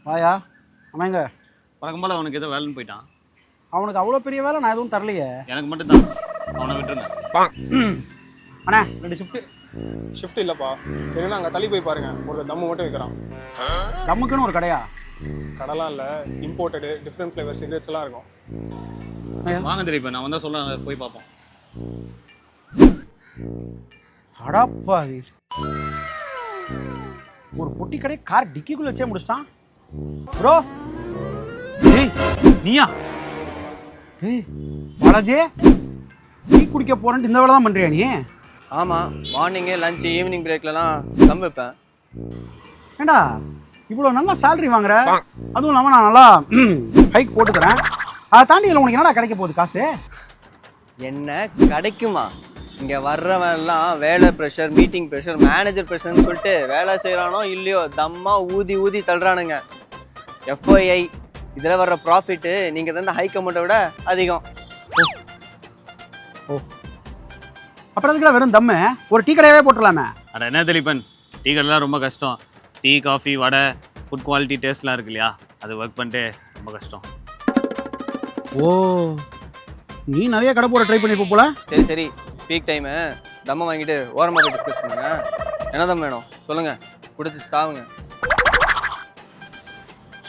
வாயா அவன் எங்க? வழக்கம் போல அவனுக்கு ஏதோ வேலைன்னு போயிட்டான். அவனுக்கு அவ்வளோ பெரிய வேலை நான் எதுவும் தரலையே. எனக்கு மட்டும்தான். அவனை விட்டுருங்க. அண்ணா 2 ஷிஃப்ட்டு. ஷிஃப்ட் இல்லைப்பா, என்னன்னா அங்கே தள்ளி போய் பாருங்க, ஒரு தம்மு மட்டும் வைக்கிறான். தம்முக்குன்னு ஒரு கடையா? கடைலாம் இல்லை, இம்போர்ட்டடு டிஃப்ரெண்ட் ஃப்ளேவர் சிகரெட்ஸ் எல்லாம் இருக்கும். வாங்க தெரியும், நான் வந்தால் சொல்ல போய் பார்ப்போம். அடாப்பாவி, ஒரு பொட்டி கடை கார் டிக்கிக்குள்ள வச்சே முடிச்சிட்டான். ப்ரோ ஏய் நீயா? ஏய் பாலாஜி, டீ குடிக்க போறேன்ட்டு இந்த வேலை தான் பண்றியா நீ? ஆமாம், மார்னிங்கு லஞ்சு ஈவினிங் பிரேக்லலாம் தம் வைப்பேன். ஏண்டா இவ்வளோ நல்லா சேலரி வாங்குற, அதுவும் இல்லாமல் நான் நல்லா ஹைக் போட்டு தரேன், அதை தாண்டி இதில் உனக்கு என்னடா கிடைக்க போகுது காசு? என்ன கிடைக்குமா? இங்கே வர்றவன்லாம் வேலை ப்ரெஷர், மீட்டிங் ப்ரெஷர், மேனேஜர் ப்ரெஷர்னு சொல்லிட்டு வேலை செய்கிறானோ இல்லையோ தம்மா ஊதி ஊதி தள்ளுறானுங்க. எஃப்ஐஐ இதில் வர்ற ப்ராஃபிட்டு நீங்கள் தந்த ஹைக் அமௌண்ட்டை விட அதிகம். ஓ அப்புறம் அதுக்குள்ள வெறும் தம்மு, ஒரு டீ கடையாவே போட்டுடலாமே. அட என்ன திலீபன், டீ கடைலாம் ரொம்ப கஷ்டம். டீ காஃபி வடை ஃபுட் குவாலிட்டி டேஸ்ட்லாம் இருக்கு இல்லையா, அது ஒர்க் பண்ணிட்டு ரொம்ப கஷ்டம். ஓ நீ நிறைய கடை போட ட்ரை பண்ணிப்போ போல. சரி சரி, பீக் டைமு, தம்மை வாங்கிட்டு ஓரமாக போய் டிஸ்கஸ் பண்ணுங்க. என்ன தம் வேணும் சொல்லுங்கள், பிடிச்சி சாவுங்க.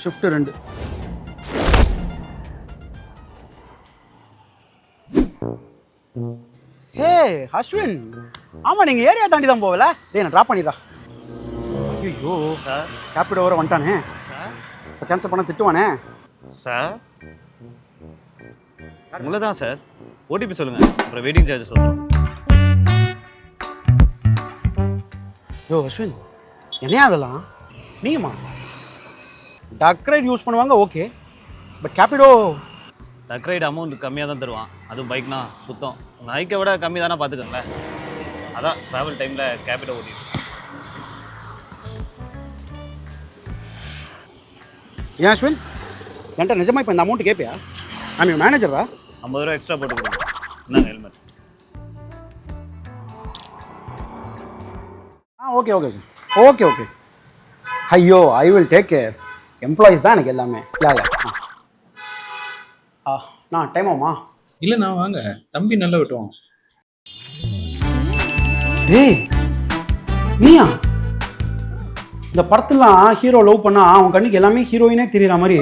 ஷிஃப்ட் 2. ஹே அஸ்வின், ஆமாம் நீங்கள் ஏரியா தாண்டி தான் போகல? டேய் நான் ட்ராப் பண்ணிடுறா. ஐயோ சார், கேப்பிட வர வந்துட்டானே, இப்போ கேன்சல் பண்ண திட்டுவானே. சார் உங்களை தான் சார். ஓடிபி சொல்லுங்கள், அப்புறம் வெயிட்டிங் சார்ஜ் சொல்லுங்கள். யோ அஸ்வின், என்னையா அதெல்லாம்? நீங்கம்மா டக்ரைட் யூஸ் பண்ணுவாங்க ஓகே, பட் கேப்பிடோ டக் ரைடு அமௌண்ட் கம்மியாக தான் தருவான், அதுவும் பைக்னா சுத்தம். உங்கள் ஹைக்கை விட கம்மி தானே பார்த்துக்கோங்களேன். அதான் ட்ராவல் டைமில் கேபிட்டல் ஓடி. ஏன் அஸ்வின், என்கிட்ட நிஜமா இப்போ இந்த அமௌண்ட் கேட்பியா? ஐ மேனேஜரா? 50 ரூபா எக்ஸ்ட்ரா போட்டு கொடுங்க. என்னங்க helmet? Okay okay okay okay. ஐயோ I will take care. Employees தான் எனக்கு எல்லாமே. நான் டைம் ஆகுமா? இல்லைண்ணா வாங்க, தம்பி நல்லா விட்டுவோம். டேய் நீயா? இந்த படத்துலாம் ஹீரோ லவ் பண்ணா அவன் கண்ணுக்கு எல்லாமே ஹீரோயினே தெரியுற மாதிரி,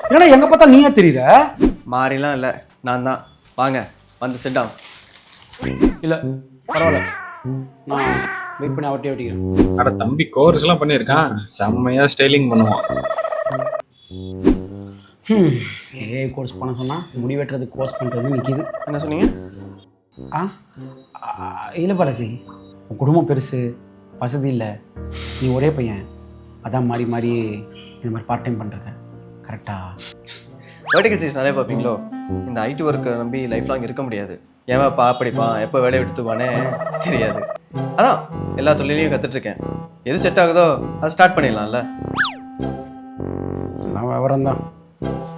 இல்லைன்னா எங்கே பார்த்தா நீயே தெரியுற? மாறிலாம் இல்லை, நான் தான். வாங்க வந்து சிட் டவுன். இல்லை பரவாயில்ல, நான் வெயிட் பண்ணி அவர்கிட்டே வெட்டிக்கிறேன். அட தம்பி கோர்ஸ் எல்லாம் பண்ணியிருக்கான், செம்மையா ஸ்டைலிங் பண்ணுவான். ஏ கோர்ஸ் பண்ண சொன்னால் முடி வெட்டுறது கோர்ஸ் பண்ணுறது நிற்கிது. என்ன சொன்னீங்க? இல்லை பாலாஜி, உன் குடும்பம் பெருசு, வசதி இல்லை, நீ ஒரே பையன், அதான் மாறி மாறி இந்த மாதிரி பார்ட் டைம் பண்ணுறேன் கரெக்டாக? வெர்டிகல் சீரிஸ் நிறைய பார்ப்பீங்களோ? இந்த ஐடி ஒர்க்கை நம்பி லைஃப் லாங் இருக்க முடியாது. ஏன் படிப்பான், எப்போ வேலையை எடுத்துக்குவானே தெரியாது. அதான் எல்லா தொழிலையும் கற்றுட்ருக்கேன். எது செட் ஆகுதோ அதை ஸ்டார்ட் பண்ணிடலாம்ல. நான் விவரம் தான்.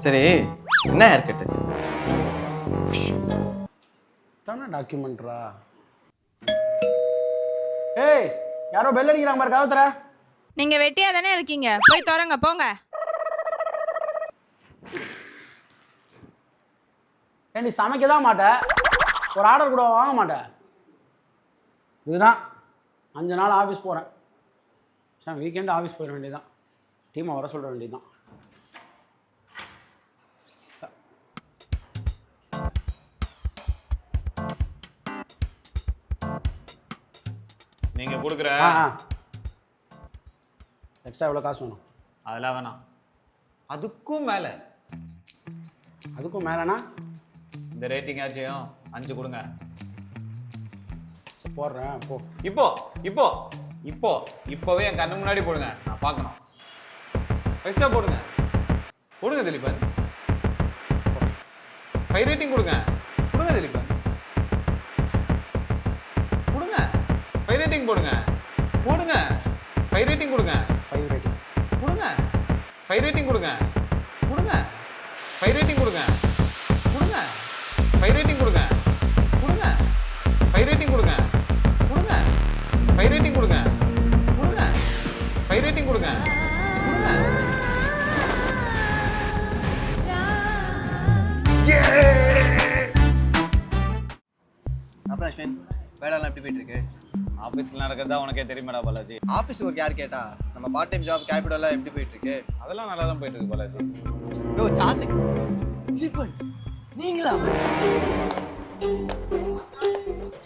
சரி, என்ன ஹேர் கட்டு? தானே டாக்குமெண்ட்ரா. ஏய் யாரோ பெல் அடிக்கிறாங்க பாரு, கதவு தர. நீங்க வெட்டியா தானே இருக்கீங்க, போய் தரங்க போங்க. ஏண்டி சமைக்க தான் மாட்டேன், ஒரு ஆர்டர் கூட வாங்க மாட்டேன். இதுதான் 5 நாள் ஆஃபீஸ் போகிறேன். சார் வீக்கெண்டு ஆஃபீஸ் போயிட வேண்டியதுதான், டீமை வர சொல்கிற வேண்டியதுதான். நீங்கள் கொடுக்குற எக்ஸ்ட்ரா எவ்வளோ காசு வேணும்? அதெல்லாம் வேணாம், அதுக்கும் மேலே. அதுக்கும் மேலேனா இந்த ரேட்டிங் ஆச்சும் 5 கொடுங்க. போடுறேன் போ. இப்போ இப்போ இப்போ இப்போவே என் கண்ணு முன்னாடி போடுங்க, நான் பார்க்கணும். எக்ஸ்ட்ரா போடுங்க, கொடுங்க திலீபன். 5 ரேட்டிங் கொடுங்க, கொடுங்க திலீபன், கொடுங்க. 5 ரேட்டிங் போடுங்க, போடுங்க. 5 ரேட்டிங் கொடுங்க, 5 ரேட்டிங் கொடுங்க. 5 ரேட்டிங் கொடுங்க, கொடுங்க. 5 ரேட்டிங் கொடுங்க, கொடுங்க. 5 ரேட்டிங் கொடுங்க, கொடுங்க. 5 ரேட்டிங் கொடுங்க, கொடுங்க. 5 ரேட்டிங் கொடுங்க, கொடுங்க. 5 ரேட்டிங் கொடுங்க, கொடுங்க. எப்படி போயிட்டு இருக்கு? ஆஃபீஸில் நடக்கிறதா உனக்கே தெரியுமாடா பாலாஜி. ஆஃபீஸ் ஒர்க் யார் கேட்டா? நம்ம பார்ட் டைம் ஜாப் கேபிட்டல்லாம் எப்படி போயிட்டு இருக்கு? அதெல்லாம் நல்லா தான் போயிட்டு இருக்கு பாலாஜி. யோ சாசி லிபன் நீங்களா?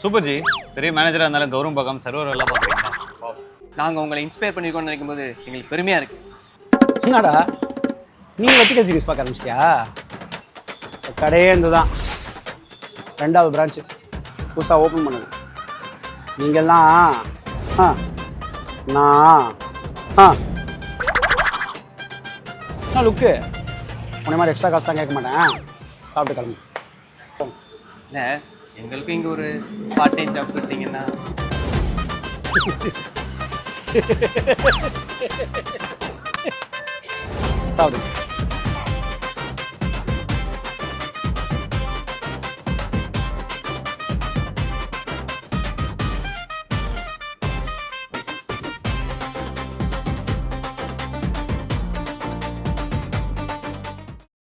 Super G. பெரிய மேனேஜராக இருந்தாலும் கௌரவம் பார்க்காம சர்வர் எல்லாம் பார்க்குறீங்க. நாங்கள் உங்களை இன்ஸ்பயர் பண்ணிருக்கோம்னு நினைக்கும் போது எங்களுக்கு பெருமையாக இருக்கு. என்னடா நீ வெர்டிகல் சீரிஸ் பார்க்க ஆரம்பிச்சிட்டியா? கடையே இருந்து தான் 2வது பிரான்ச்சு புதுசாக ஓப்பன் பண்ணுது. நீங்கள்லாம் நான் லுக்கு உன்னை மாதிரி எக்ஸ்ட்ரா காசு தான் கேட்க மாட்டேன். சாப்பிட்டு கிளம்பு. இல்லை எங்களுக்கும் இங்கே ஒரு பார்ட் டைம் ஜாப் கொடுத்தீங்கன்னா சாப்பிடு.